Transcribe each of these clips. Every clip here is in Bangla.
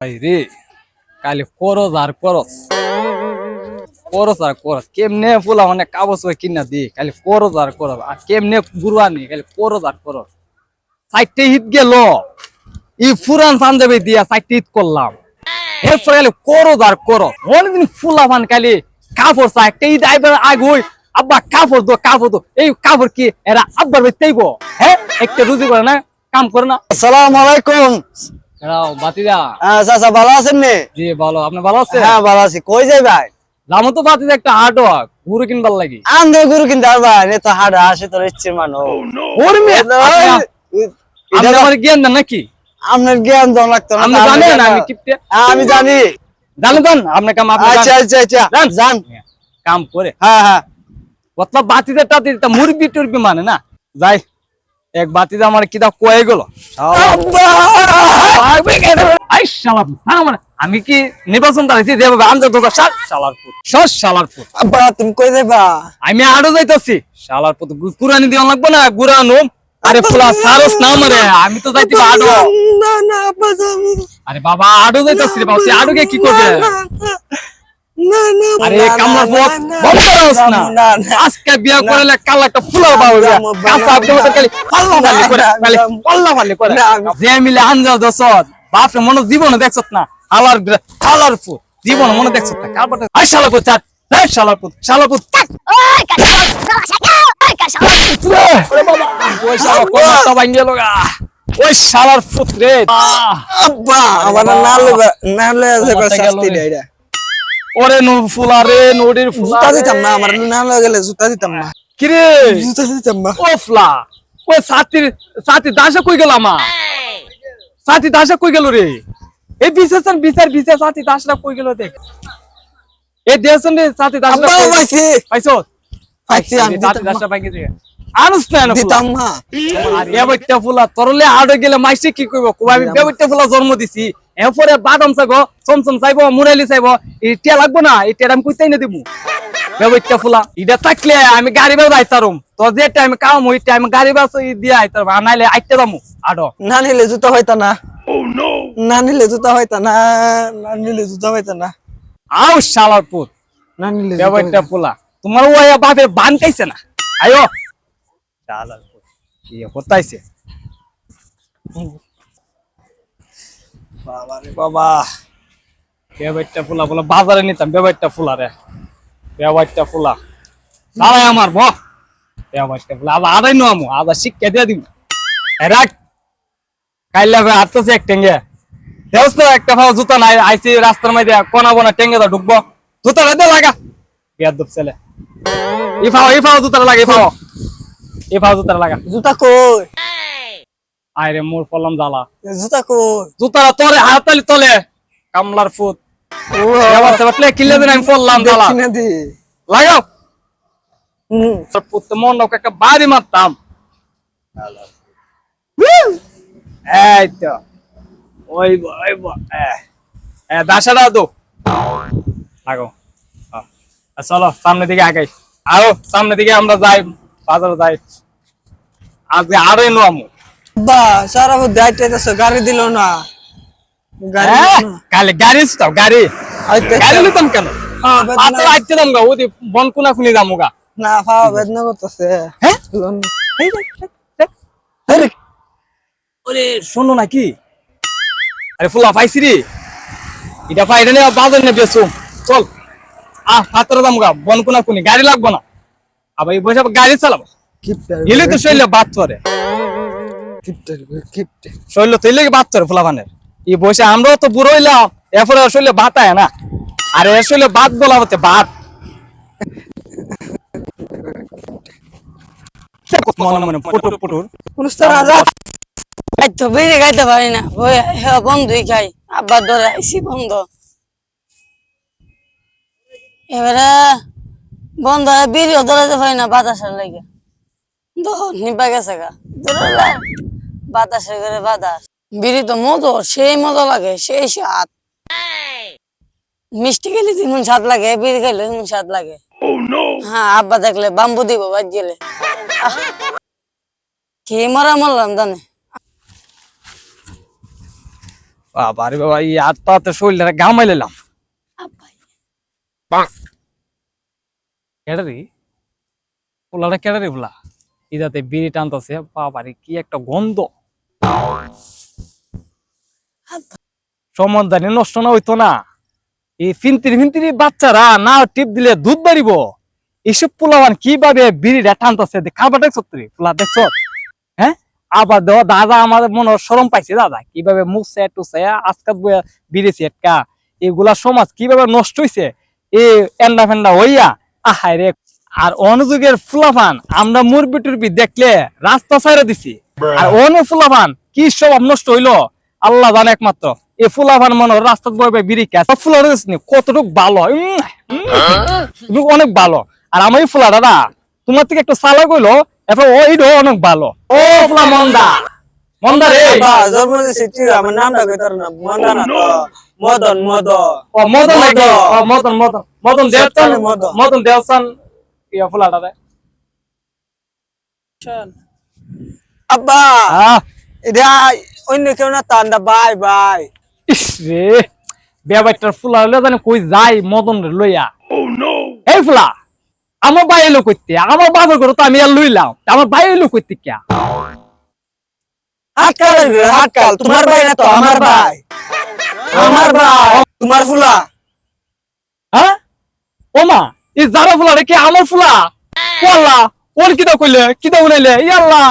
ভাই রে কালি করস আর করস করস আর করস কেমনে ফুলা মানে কাগজ কিনা দি খালি করস আর করস আর কেমনে গুরুয়ানি খালি করস আর করস সাইটে হিট গেল ই ফুরান পাঞ্জাবি দিয়া সাইটে হিট করলাম এরপরে খালি করস আর করস অনেকদিন ফুলা ফান খালি কাপড় সাইটে হিট আইবার আগুই আব্বা কাপড় দো এই কাপড় কি এরা আব্বার বেতেইব হ্যাঁ একটা রুজি করে না কাম করে না। আসসালামু আলাইকুম। বাতিদা চাচা ভালো আছেন নি? জি ভালো, আপনি ভালো আছেন? হ্যাঁ ভালো আছি। কই যাই ভাই? রামো তো বাতিদা একটা হাট হোক গুরু কিনবার লাগি। আন্দে গুরু কিনতে পারবা নে তো হাট আসে তোর ইচ্ছে মানো। ওরে মে আপনি আমার জ্ঞান দেন নাকি? আপনার জ্ঞান দাও লাগতো না। আপনি জানেন আমি কিপটে? আমি জানি। জানেন আপনি কাম আপনি আচ্ছা আচ্ছা আচ্ছা জান কাম করে। হ্যাঁ হ্যাঁ মতলব বাতিদা টাতিদা মুরগি টুরগি মানে না যাই এক বাতিদা আমার কিদা কয়ে গেল আই শালা আমার আমি কি নির্বাচন করেছি যেভাবে আন্দোলন তো শালার পুত সস শালার পুত আব্বা তুমি কই যাইবা? আমি আরো যাইতাছি শালার পুত কুরআনি দিও লাগবে না গুরানুম আরে ফুলা সারস না মারে আমি তো যাইতে আডো না না আব্বা যাবো। আরে বাবা আডো যাইতাছি রে বাবা তুই আডোকে কি করবে? না না আরে কামলার পথ বন্ধ করছ না আজকে বিয়া করলে কাল একটা ফুলা পাবে কাঁচা আপনি মত খালি পাল্লা ফালি করে যে মিলে আনজাও দছত বাপরে মনে জীবনে দেখছত না হালার ফু জীবনে মনে দেখছত না কারবাটা আই শালা পুত চাট এই শালা পুত ওই কাশা ওরে বাবা ওই শালা কোনটা ভাঙ্গে লগা ওই শালার পুত রে আব্বা আমার না লবে যাবে শাস্তি দেইরা। ওরে নু ফুলা রে নড়ির ফুলা জুতা দিতাম না আমার না গেলে জুতা দিতাম না। কি রে জুতা দিতাম না। ও ফলা ওই সাথী দাসা কই গেল আমা সাথী দাসা কই গেল রে এই বিচার সাথী দাসরা কই গেল দেখ এই দেশন রে সাথী দাসরা আব্বা পাইছি পাইছো পাইছি আমি সাথী দাসরা পাইকে দে আনুস না দিতাম না। আর এ বইটা ফুলা তরলে আড়ে গেলে মাইসে কি কইব কো আমি বেবইটা ফুলা জন্ম দিছি এরপরে বাদাম চাইবো চমচম চাইবো মুরাইলি চাইবো এটা লাগবো না এটা আমি কইতাই না দিমু বেবইটা ফুলা এটা থাকলে আমি গাড়ি বাস আইতারুম তো যে টাইম কাম ওই টাইম গাড়ি বাস দিয়ে আইতারুম আনাইলে আইতে দামু আডো না নিলে জুতা হইতা না। না নিলে জুতা হইতা না। না নিলে জুতা হইতা না। আও শালার পুত না নিলে বেবইটা ফুলা তোমার ওই বাপের বান খাইছে না আয়ো শালার পুত কি হতাইছে বাবা রে বাবা বেবইটা ফুলা বলে বাজারে নিতাম বেবইটা ফুলা রে বেবইটা ফুলা সারাই আমার ব বেবইটা ফুলা আবার আদাই নো আমু আবার শিক্ষা দিয়ে দিব রাখ কাইলা বে আটতেছে এক টেঙ্গে দেওস তো একটা ফাও জুতা নাই আইসি রাস্তার মধ্যে কোনা বোনা টেঙ্গে দা ঢুকবো জুতাটা দে লাগা বেয়াদব ছেলে ই ফাও জুতাটা লাগা ই ফাও জুতাটা লাগা জুতা কই? আইরে মোর পলম জ্বালা জুতা কই? জুতাটা তোরে হাতালি তলে কামলার ফুট ব্যবস্থা বাটলে কিলে দিন আমি পড়লাম জ্বালা দেখি না দি। লাগাও হুম পুত্র মন একটা বাড়ি মারতাম এই তো ওই দাসাটা দো আগো চলো সামনে দিকে আগাই আরো সামনে দিকে আমরা যাই বাজারে যাই আজকে আরো এনো আমু বা সারা দাইতে আছে গাড়ি দিল না। গাড়ি দিলো না। কালে গাড়ি দাও গাড়ি আইতেছে। গাড়ি নিতাম কেন হ্যাঁ, বেদনা। আতো আইতে দাম গা ওদি বন কোনা খুনি যামু গা না ফাও বেদনা করতেছে। হ্যাঁ লোন আরে ওরে শোনো নাকি আরে ফুলা পাইছি রে এটা পাইরে নে বাজার নে বেসো চল পাত্র দাম গা বন কোনা খুনি গাড়ি লাগবো না আবার এই বসে গাড়ি চালাবো এলে তো শৈলে বাদ করে শৈল তো এলে বাদ করে ফুলা ভানের এই বসে আমরাও তো বুড়ো হইলাম এরপরে শৈলে ভাত আয় না আর এর শৈলে ভাত বলা হচ্ছে ভাত মনে মনে পুটুর পুটুর অনুষ্ঠান রাজা খাইতো বেড়ে খাইতে পারি না ওই বন্ধুই খাই আব্বার ধরে আইসি বন্ধ এবারে বন্ধ বিড়িও ধরাতে পারি না বাতাসের লাগে নিপা গেছে গা ধরে বাতাসের করে বাতাস বিড়ি তো মজা সেই মজা লাগে সেই স্বাদ মিষ্টি খেলে যেমন স্বাদ লাগে বিড়ি খেলে তেমন স্বাদ লাগে হ্যাঁ আব্বা দেখলে বাম্বু দিব বাদ গেলে খেয়ে মরলাম জানে বাবা রে বাবা, এই আর তাতে শরীরটা ঘামাই লাম। কেডারি পোলাটা, কেডারি পোলা ইদাতে বিড়ি টানতেছে, বাবা রে কি একটা গন্ধ। সমাধানে নষ্ট না হইতো না, এই ফিনতিরি ফিনতিরি বাচ্চারা না টিপ দিলে দুধ বাড়িব। এইসব পোলাবান কিভাবে বিড়িটা টানতেছে খাবার দেখছ তুই পোলা দেখছ? হ্যাঁ, আবার দেওয়া দাদা আমার মনে সরম পাইছে, দাদা কিভাবে মুখ সায়া টুসায়া আজকাল বিড়েছি একটা, এগুলা সমাজ কিভাবে নষ্ট হইছে এ এন্ডা ফেন্ডা হইয়া। আহাই রে, আর অনুযোগের ফুলাফান আমরা মুরবি টুরবি দেখলে রাস্তা ছাইরা দিছি, আর অনেক ফুলাফান কি স্বভাব নষ্ট হইলো আল্লাহ জানে একমাত্র। এ ফুলাফান মনে রাস্তা বয়ে বিড়ি খেয়ে ফুলা কতটুক ভালো, অনেক ভালো। আর আমার এই ফুলা দাদা তোমার থেকে একটু সালা কইলো, এরপর ওইটাও অনেক ভালো। ও ফুলা মন্দা, মন্দা রে জন্ম দিছি তুই আমার নামটা কইতার না, মন্দা না তো মদন মদন। ও মদন নাকি? ও মদন মদন মদন দেওয়ান, মদন। মদন দেওয়ান ইয়া ফুলাটা রে। আব্বা এটা অন্য কেউ না, তান্ডা বাই বাই। ইস রে, বেবাইটার ফুলা হলে জানি কই যাই মদন রে লইয়া। এই ফুলা আমার ভাই এলো কইতে, আমার বাবার ঘরে তো আমি আর লইলাম, আমার ভাই এলো কইতে কে? হাত কাল হাত কাল, তোমার ভাই না তো আমার ভাই, আমার ভাই তোমার ফুলা। হ্যাঁ ও মা, এই যারা ফুলা রে কি আমার ফুলা? ওয়াল্লাহ ওর কিটা কইলে কিটা উনাইলে, ইয়াল্লাহ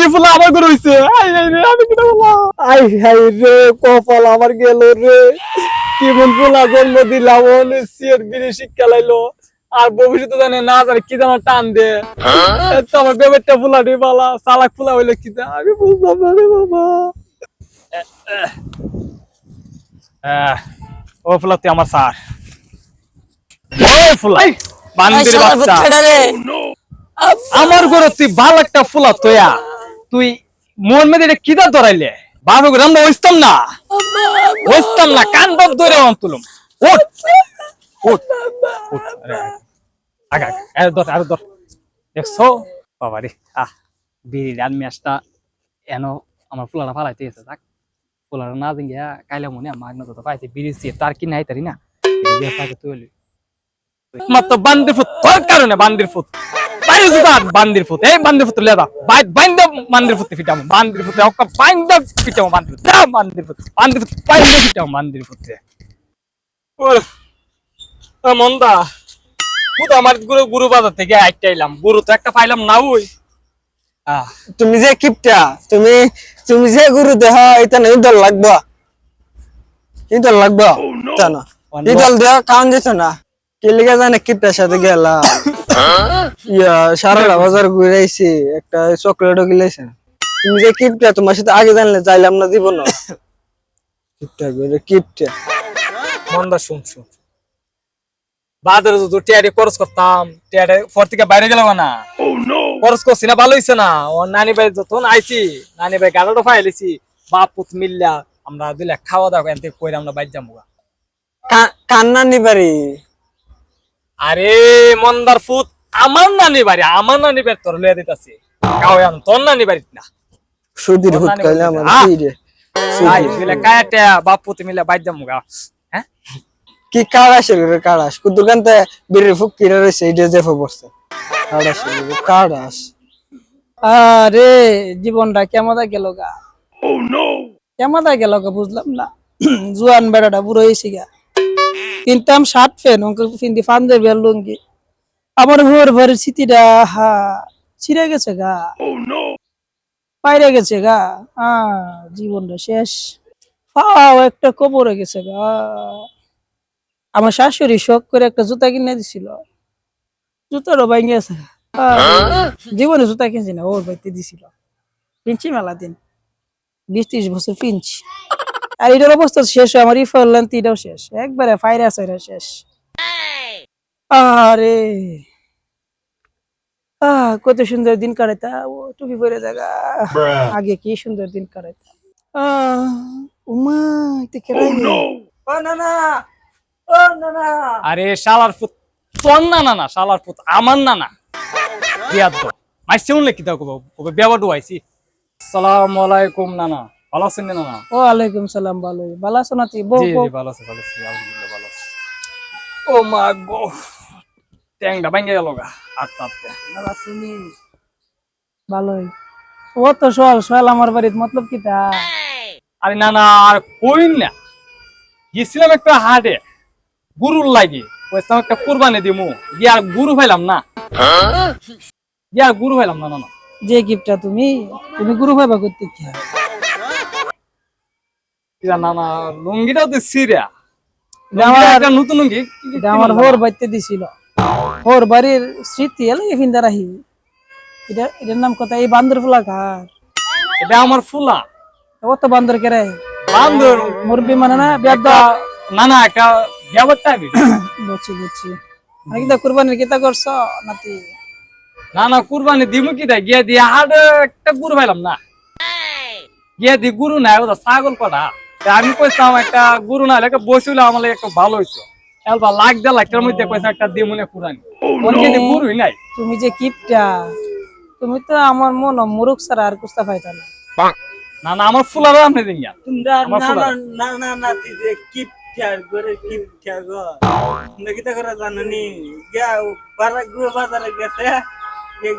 এই ফুলা আমার ঘরে হইছে। আই আই রে, আমি কিটা বললাম? আই হাই রে, কপাল আমার গেল রে, কেমন ফুলা জন্ম দিলাম, ওনে সিয়ার বিড়ি শিক্ষা লাইলো, আর ভবিষ্যতে জানে না জানে কি যেন টান দে। তো আমার বেবেরটা ফুলা রে বালা, চালাক ফুলা হইলে কি দে আমি বুঝলাম না রে বাবা। ও ফুলা তুই আমার স্যার, ওই ফুলা বান্দির বাচ্চা, আমার ঘরে তুই ভালো একটা ফুলা তোয়া, তুই মন মেয়েদের কিদা ধরাইলে বাবু করে আমরা ওইস্তাম না, ওইস্তাম না, কান বাপ ধরে তুলুম। উঠ উঠ উঠ, আগা আর ধর, আর ধর, দেখছো বাবা রে। বিড়ি রান ম্যাচটা এন আমার ফুলাটা ফালাইতে গেছে, থাক ফুলাটা না দিঙ্গিয়া কাইলে মনে মাগ না তো পাইছে বিড়ি তার কি নাই তারি না তুই মাত্র বান্দির ফুট তোর কারণে, বান্দির ফুট বাইরে জুতা, বান্দির ফুট এই বান্দির ফুট লেদা বাইন্দা, বান্দির ফুটে ফিটামো, বান্দির ফুটে অক্কা বাইন্দা ফিটামো, বান্দির ফুট বান্দির ফুট, বান্দির ফুট বাইন্দা ফিটামো, বান্দির ফুটে। ও মন্দা তো আমার গুরু বাজার থেকে আইতে আইলাম, গুরু তো একটা পাইলাম না। ওই তুমি যে কিপটা, তুমি তুমি যে গুরু দেহ এটা না ইদল লাগবে, ইদল লাগবে জানো, ইদল দেহ কাউন যেত না, কি লিগে জানে কিপটার সাথে গেলাম ইয়া সারা বাজার ঘুরে আইছি, একটা চকলেটও কিলাইছে। তুমি যে কিপটা, তোমার সাথে আগে জানলে যাইলাম না জীবন। কিপটা ঘুরে কিপটা মন্দা শুন শুন, বাজারে তো টিয়ারে খরচ করতাম, টিয়ারে ফর থেকে বাইরে গেলাম না, খরচ করছি না, ভালো হয়েছে না। ও নানি ভাই যখন আইছি, নানি ভাই গাড়াটা ফাইলেছি, বাপ পুত মিললা আমরা দিলে খাওয়া দাওয়া এনতে কইরা আমরা বাইর যাবো। কান্না নিবারি। আরে মন্দার ফুত, আমার নানি বাড়ি, আমার নানি বাড়ি তোর লইয়া দিতাছি, কাওয়ান তোর নানি বাড়ি না। সুদির হুত কইলা আমার কি রে, আই দিলে কায়াটা বাপ পুত মিললা বাইর যাবো। হ্যাঁ কি কাড়াস রে কাড়াস, কুদুকান্তে বিড়ি ফুকিরা রইছে এইটা যে পড়ছে কাড়াস রে কাড়াস। আরে জীবনটা কেমন গেল গা, কেমন গেল গা বুঝলাম না। জুয়ান বেড়াটা বুড়ো হয়েছি গা, কিনতাম শার্ট প্যান্ট ওকে পিন্দি পাঞ্জাবি আর লুঙ্গি, আমার ভোর ভোরের স্মৃতিটা ছিঁড়ে গেছে গা, বাইরে গেছে গা। জীবনটা শেষ, পাও একটা কবরে গেছে গা। আমার শাশুড়ি শখ করে একটা জুতা কিনে দিছিল, জুতারও ভাঙে গেছে। জীবনে জুতা কিনছি না, ওর বাড়িতে দিছিল, কিনছি মেলা দিন, 20-30 বছর কিনছি। আর এটার অবস্থা শেষ, আমার ইফাও শেষ, একবারে ফাইরা সাইরা শেষ। আরে কত সুন্দর দিন কাটাইতা, ও টুপি পরে জায়গা, আগে কি সুন্দর দিন কাটাইতা। উমা এটা কেরাই ও না না, ও না না। আরে শালার ফুত তোর না, না না শালার ফুত আমার না না, বিয়াদ মাইছে উনলে কি দাও কবে বিয়াবা ডুয়াইছি। আসসালামু আলাইকুম নানা। ভালো আছেন না না? ওয়ালাইকুম সালাম, ভালোই। ভালো আছো নাতি? বউ জি বউ। জি ভালো আছি আলহামদুলিল্লাহ ভালো আছি। ও মা গো, ট্যাংটা ভাঙ্গে গেল গা আটটা আটটা। ভালোই। ও তো সোয়াল সোয়াল আমার বাড়িতে, মতলব কি তা? আরে না না আর কইন না, গেছিলাম একটা হাটে গরুর লাগে, কইছিলাম একটা কুরবানি দিমু, গিয়া আর গরু পাইলাম না, গিয়া আর গরু পাইলাম না না না। যে গিফটটা তুমি তুমি গুরু ভাইবা করতে কি হয়? ইয়া না না লুঙ্গিটাও তো সিরা, এটা আমার একটা নতুন লুঙ্গি এটা আমার হোর বাড়িতে দিছিল। হোর বাড়ির স্মৃতি এলে ফিন্দা রাহি। এটার নাম কথা, এই বান্দর ফুলা কার? এটা আমার ফুলা ও তো বান্দর কেরে বান্দর মুরব্বি মানে না বেদ। একটা না না একটা ব্যাপারটা আমি বুঝছি বুঝছি। মানে কিতা কুরবানির কিতা করছ নাতি? না না কুরবানি দিমু কি গিয়া দিয়ে হাট একটা গরু পাইলাম না, গিয়া দি গরু নাই, ওটা ছাগল কটা। তা আমি কইতাম একটা গরু না একটা বসিল আমার লাগে একটু ভালো হইতো, এলবা লাখ দেড় লাখের মধ্যে কইছে একটা দিমুনে কুরবানি, ওরকে দি গরুই নাই। তুমি যে কিপটা, তুমি তো আমার মন মুরুখ ছাড়া আর কুস্তা পাইতা না। না না আমার ফুলারও আপনি দিন গিয়া। তোমরা আমার না ফুলা। না না না নাতি যে কিপটার করে কিপটা গো, তোমরা কিতা করে জানো নি? গিয়া বারা গুরু বাজারে গেছে,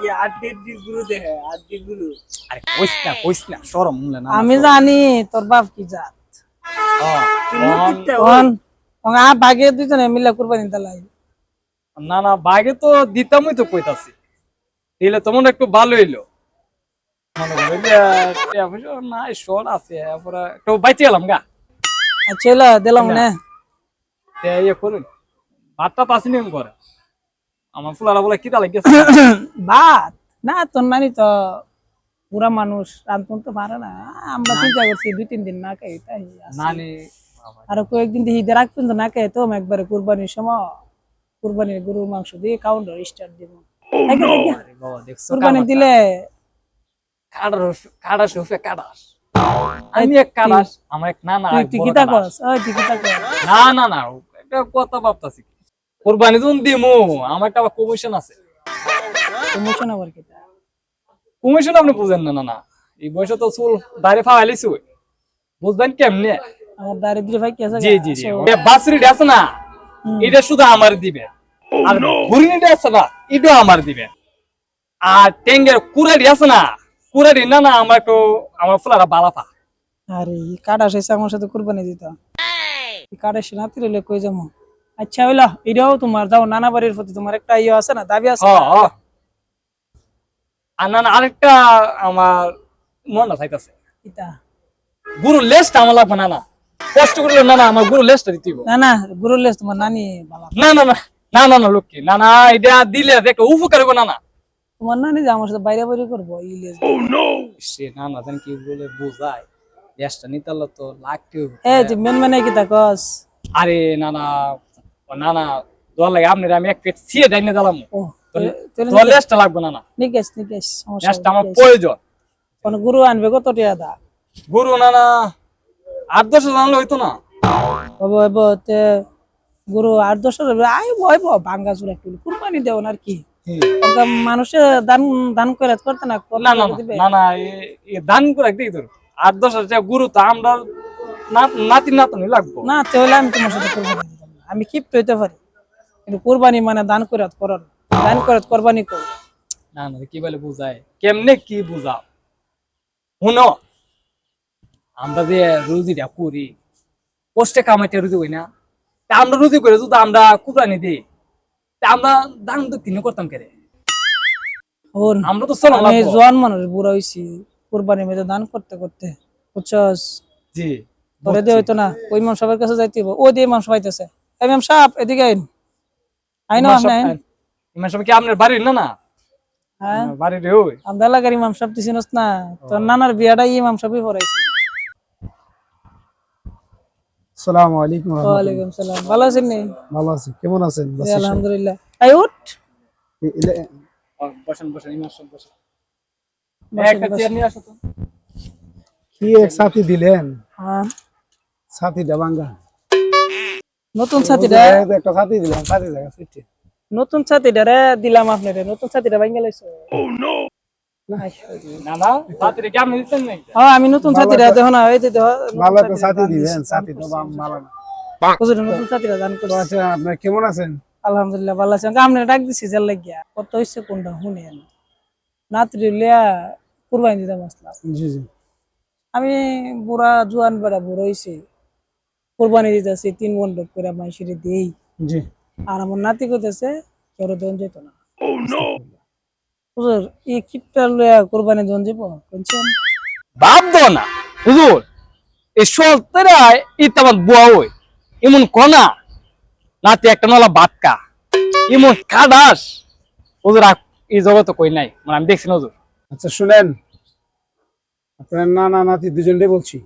গিয়া আড্ডি গুরু দেখে, আড্ডি গুরু। আরে কইস না শরম মনে না। আমি জানি তোর বাপ কি জাত। তুমি কিপটা কোন ভাগে দুজনে মিলে কুরবানি দিলাই। না না বাগে তো দিতামই তো কইতাছি, দিলে তোমার একটু ভালো হইলো। মনে করো যে টিয়া পয়সা নাই শোন আছে, এরপরে একটু বাইচে গেলাম গা। আচ্ছা এলা দিলাম না। ইয়ে করুন ভাতটা পাসিনি করে, আমার ফুলারা বলে কিতা লাগিয়েছে। বাত না, তোর নানি তো পুরা মানুষ, রান্ধন তো পারে না। আমরা চিন্তা করছি 2-3 দিন না খাই তাই আছে। নানি আর কয়েকদিন দিয়ে ঈদের আগ পর্যন্ত না খাই তো একবারে কুরবানির সময় কুরবানির গরুর মাংস দিয়ে কাউন্টার স্টার্ট দিব। আরে বাবা দেখছো কুরবানি দিলে কাড়াস হচ্ছে কাড়াস, আমি এক কাড়াস, আমার এক নানা তুই এক তুই বড় কিতা কাড়াস। করস? ওই তুই কিতা করস? না না না একটা কথা ভাবতাছি, কোরবানি যখন দিমু আমার একটা আবার কমিশন আছে। প্রমোশন আবার কিতা? কমিশন আপনি বুঝেন না না না, এই বয়সে তো চুল দাঁড়িয়ে ফালাইছি, বুঝবেন কেমনে? আমার দারিদ্র ভাই কি আছে? জি জি জি বাসরিটা আছে না, এটা শুধু আমার দিবে, আর ঘুরিনিটা আছে না এটা আমার দিবে, আর টেঙ্গের কুড়ারি আছে না, কুড়ারি না না আমার একটু আমার ফুলারা বালাফা। আরে কাটা শেষ আমার সাথে কুরবানি দিত। কাটা সে নাতি রইলে কই যাবো? আচ্ছা হইলো, এটাও তোমার দাও, নানা বাড়ির প্রতি তোমার একটা ইয়ে আছে না, দাবি আছে না? আর না না আরেকটা আমার মনে চাইতেছে, কিতা? গুরু লেসটা আমার লাগবে না না, কষ্ট করলে না না আমার গুরু লেসটা দিতে হবে। না না গুরুর লেস তোমার নানি বালা। না না না না না না লক্ষ্মী না না, এটা দিলে একটা উপকার হবে না না। তোমার নানি যে আমার সাথে বাইরে বাইরে করবো এই লেস। সে না না জানি কি বলে বোঝায়, লেসটা নিতে হলে তো লাগতে হবে। এই যে মেন মানে কিতা কস? আরে না না না না দোয়া লাগে আপনার আমি এক পেট ছিঁড়ে যাই না দিলাম, ও তোর লেসটা লাগবে না না, নিকেশ নিকেশ সমস্যা লেসটা আমার প্রয়োজন। কোন গুরু আনবে কত টিয়া দা? গুরু না না 8-10 জানলে হইতো না। হবো হবো তে গুরু 8-10 আইব আইব ভাঙ্গা চুরা একটু কুরবানি দেও না আর কি। মানুষে দান দান করে করতে না না না না না এ দান করে দিই তোর 8-10 গুরু তো আমরা নাতি নাতনি লাগবো না, তাহলে আমি তোমার সাথে কুরবানি দিতাম না। আমি কিপ্ট হইতে পারি, কিন্তু কুরবানি মানে দান করে করো না। দান করে কুরবানি করো। না না কি বলে বুঝায় কেমনে কি বুঝাও শুনো, আমরা যে রুজিটা করি কষ্টে কামাইতে রুজি হই না, তা আমরা রুজি করে যদি আমরা কুরবানি দিই তা আমরা দান তো কিনে করতাম কেরে, ওর আমরা তো চলো আমি জোয়ান মানুষ, বুড়া হইছি, কুরবানি মেয়েদের দান করতে করতে বুঝছস। জি পরে দিয়ে হইতো না, ওই ইমাম সাহেবের কাছে যাইতে হইব। ও দিয়ে ইমাম সাহেব আইতেছে। ইমাম সাহেব এদিকে আইন। আইনো আপনি আইন। ইমাম সাহেব কি আপনার বাড়ির না না? হ্যাঁ বাড়ির ওই আমরা এলাকার ইমাম সাহেব তুই চিনস না? তোর নানার বিয়াটা ইমাম সাহেবই পড়াইছে। আসসালামু আলাইকুম ওয়ালাইকুম সালাম। ভালো আছেন নি? ভালো আছি, কেমন আছেন? জি, আলহামদুলিল্লাহ। আই উঠ। বসেন বসেন ইমাম সাহেব বসেন, বসেন, একটা বসেন। চেয়ার নিয়ে আসো তো। কি এক সাথী দিলেন? হ্যাঁ, সাথীটা ভাঙ্গা। নতুন ছাতিটা একটা সাথী দিলাম, সাথী জায়গা সিটি। নতুন ছাতিটা রে দিলাম আপনারে, নতুন ছাতিটা ভাঙ্গা লাইছো। না না ছাত্রী কেমন দিচ্ছেন নাকি হ্যাঁ আমি নতুন ছাত্রীরা দেখো না এই তো দেখো, ভালো একটা ছাতি দিবেন, ছাতি তো ভালো না। হুজুর নতুন ছাত্রীরা দান তো করছে। আচ্ছা, আপনি কেমন আছেন? আলহামদুলিল্লাহ ভালো আছেন। আপনি ডাক দিছি যার লাগিয়া কত হইছে কোনটা শুনেন। নাত্রি লিয়া কুরবানি দিতে আসলাম। জি জি। আমি বুড়া জোয়ান বেড়া বুড়ো হইছি, কুরবানি দিতেছি 3 বন্ধক করে মাইশিরে দেই। জি। আর আমার নাতি কইতেছে কেউ দেন যেত না। হুজুর এই কিপটা লইয়া কুরবানি দেন যাব কোনছেন? বাপ দো না হুজুর এই সলতেরা ইতাবাদ বুয়া ওই এমন কোনা নাতি একটা নলা বাটকা এমন কাদাস হুজুর এই জগতে কই নাই মানে আমি দেখছি না হুজুর। আচ্ছা শুনেন, আপনার নানা নাতি দুজনটাই বলছি,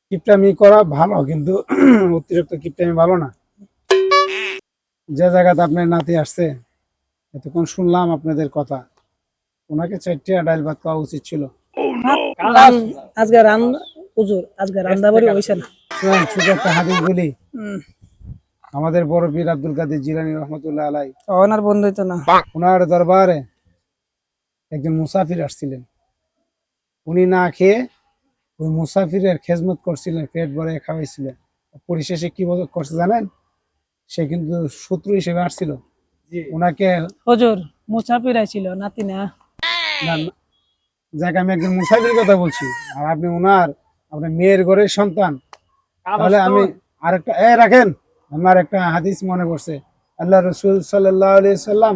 কিপটামি করা ভালো, কিন্তু অতিরিক্ত কিপটামি ভালো না। যে জায়গাতে আপনার নাতি আসছে, এতক্ষণ শুনলাম আপনাদের কথা, ওনাকে 4টা ডাইল ভাত খাওয়া উচিত ছিল। আজকে হুজুর আজকে রান্না বাড়ি হইছে না। শুনেন, ছোট একটা হাদিস বলি। হুম, আমাদের বড় পীর আব্দুল কাদের জিলানী রহমতুল্লাহ আলাই, ওনার বন্ধ হইতো না। ওনার দরবারে একজন মুসাফির আসছিলেন। উনি না খেয়ে ওই মুসাফিরের খেজমত করছিলেন, পেট ভরে খাওয়াইছিলেন। পরিশেষে কি করছে জানেন? সে কিন্তু শত্রু হিসেবে আসছিল। ওনাকে হুজুর মুসাফির আইছিল নাতি না। না- যাকে আমি একজন মুসাফির কথা বলছি, আর আপনি আপনার মেয়ের ঘরের সন্তান, তাহলে আমি আরেকটা রাখেন। আমার একটা হাদিস মনে পড়ছে, আল্লাহ রসুল সাল্লাল্লাহু আলাইহি সাল্লাম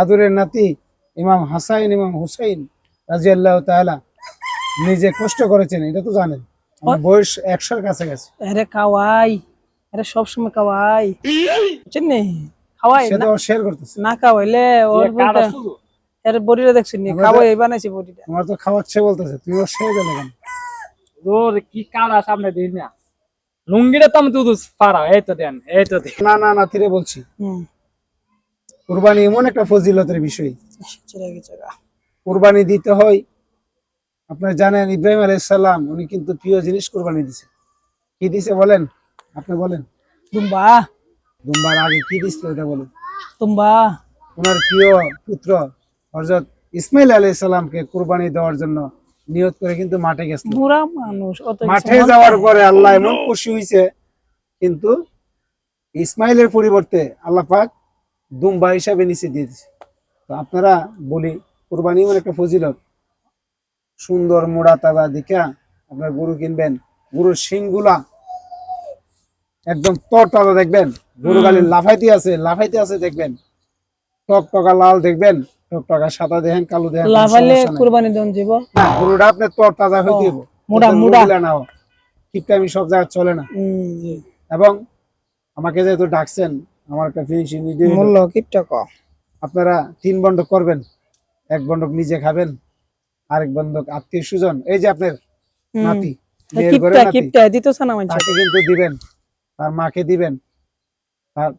আদরের নাতি ইমাম হাসাইন ইমাম হুসাইন রাদিয়াল্লাহু তাআলা নিজে কষ্ট করেছেন, এটা তো জানেন। আমার বয়স 100-র কাছে গেছে। আরে খাওয়াই, আরে সবসময় খাওয়াই, বুঝছেন নি? খাওয়াই সে না, তো শেয়ার করতেছে। না খাওয়াইলে ওর বলতে এর বডিটা দেখছেন নি? খাওয়াই বানাইছে বডিটা। তোমার তো খাওয়াচ্ছে বলতেছে, তুমিও শেয়ার দিলে কেন? হুজুর কি কালা সামনে দিন না লুঙ্গিটা তো আমি দুধ পারা এই তো দেন এই তো দেন। না না নাতিরে বলছি, হুম, কুরবানি এমন একটা ফজিলতের বিষয়, চিরা গেছে গা। কুরবানি দিতে হয়। আপনারা জানেন ইব্রাহিম আলাইহিস সালাম উনি কিন্তু প্রিয় জিনিস কুরবানি দিছে। কি দিছে বলেন? আপনি বলেন। তুম্বা দুম্বার আগে কি দিছিল এটা বলেন। তুম্বা ওনার প্রিয় পুত্র হযরত ইসমাইল আলাইহিস সালামকে কুরবানি দেওয়ার জন্য নিয়ত করে কিন্তু মাঠে গেছিল। বুড়া মানুষ অত কিছু মাঠে মনে যাওয়ার করে। পরে আল্লাহ এমন খুশি হয়েছে, কিন্তু ইসমাইলের পরিবর্তে আল্লাহ পাক দুম্বা হিসাবে নিচে দিয়ে দিছে। তো আপনারা বলি, কুরবানি মানে একটা ফজিলত। সুন্দর মোড়া তাজা দেখা আপনার গরু কিনবেন, গরুর শিংগুলা একদম তরতাজা দেখবেন, গরু গালি লাফাইতে আছে দেখবেন, টকটকা লাল দেখবেন, টকটকা সাদা দেখেন, কালো দেখেন, কোনো লাভালে সমস্যা নাই। কুরবানি দেন যাব। না, গরুটা আপনার তরতাজা হইতে হবে, মোটা মোটা। ঠিকটা আমি সব জায়গায় চলে না। এবং আমাকে যেহেতু ডাকছেন, আমার একটা ফিনিশিং ভিডিও, মূল্য কিপটা ক। আপনারা 3 বন্ধক করবেন। 1 বন্ধক নিজে খাবেন, আরেক বন্ধক আত্মীয় স্বজন, এই যে আপনার নাতি, মেয়ের ঘরে কিপটা নাতি, কিপটা দিতেছ না মানছে। তাকে কিন্তু দিবেন, তার মাকে দিবেন, তার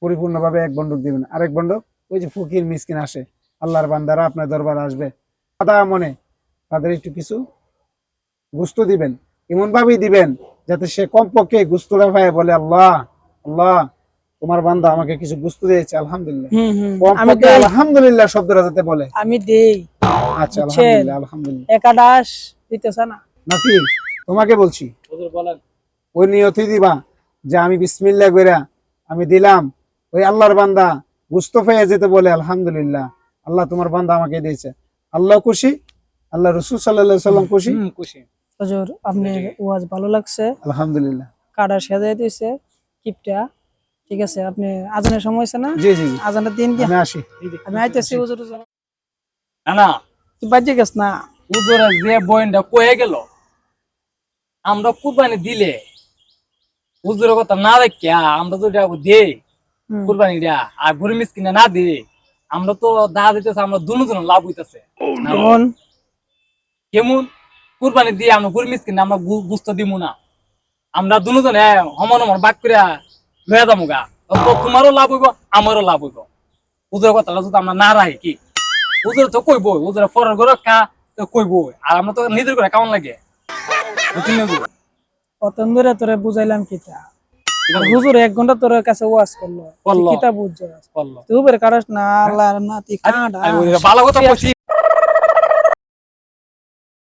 পরিপূর্ণভাবে 1 বন্ধক দিবেন। আরেক বন্ধক ওই যে ফকির মিসকিন আসে, আল্লাহর বান্দারা আপনার দরবারে আসবে, সাদা মনে তাদের একটু কিছু গুস্ত দিবেন। এমন ভাবেই দিবেন যাতে সে কমপক্ষে গুস্তটা পায় বলে, আল্লাহ আল্লাহ তোমার বান্দা আমাকে কিছু গুস্ত দিয়েছে, আলহামদুলিল্লাহ। হুম হুম, আমি কমপক্ষে দেই, আলহামদুলিল্লাহ শব্দটা যাতে বলে। আমি দেই। আচ্ছা, বুঝছেন? আলহামদুলিল্লাহ আলহামদুলিল্লাহ। একাদাস দিতেছ না। নাতি, তোমাকে বলছি, হুজুর বলেন। ওই নিয়তই দিবা যে আমি বিসমিল্লাহ কইরা আমি দিলাম, ওই আল্লাহর বান্দা গুস্ত পেয়ে যেতে বলে আলহামদুলিল্লাহ, আল্লাহ তোমার বান্দা আমাকে দিয়েছে, আল্লাহ খুশি, আল্লাহ রাসূল সাল্লাল্লাহু আলাইহি সাল্লাম খুশি। খুশি হুজুর আপনার ওয়াজ ভালো লাগছে, আলহামদুলিল্লাহ। কাটা সাজাই দিয়েছে কিপটা। ঠিক আছে, আপনি আজানের সময় হয়েছে না? জি জি জি, আজানের দিন কি আমি আসি। আমি আইতেছি হুজুর। না না তুই বাজে গেছ না? হুজুরের যে বইনটা কয়ে গেল আমরা কুরবানি দিলে হুজুরের কথা না রাখিয়া আমরা যদি দেই হুম। কুরবানি দেয়া আর গরু মিসকিনে না দিই, আমরা তো দেখা দিতেছে আমরা দুজন লাভ হইতেছে। কেমন? কেমন? কুরবানি দিয়ে আমরা গরু মিসকিনে আমরা গুস্ত দিব না, আমরা দুজনে সমান সমান বাক করে লয়ে যাবো গা, তো তোমারও লাভ হইব আমারও লাভ হইব। হুজুরের কথা যদি আমরা না রাখি, কি হুজুর তো কইব, হুজুরের পরের ঘরে কা কইব, আর আমরা তো নিজের করে কেমন লাগে বুঝলি হুজুর? কত ধরে তোরে বুঝাইলাম কিতা, আর হুজুর 1 ঘন্টা তোর কাছে ওয়াজ করলো করলো। কিতাব বুঝছ বললো তুই উপরে কারস না আল্লাহর নাতি কাঁড়া ভালো কথা বলছি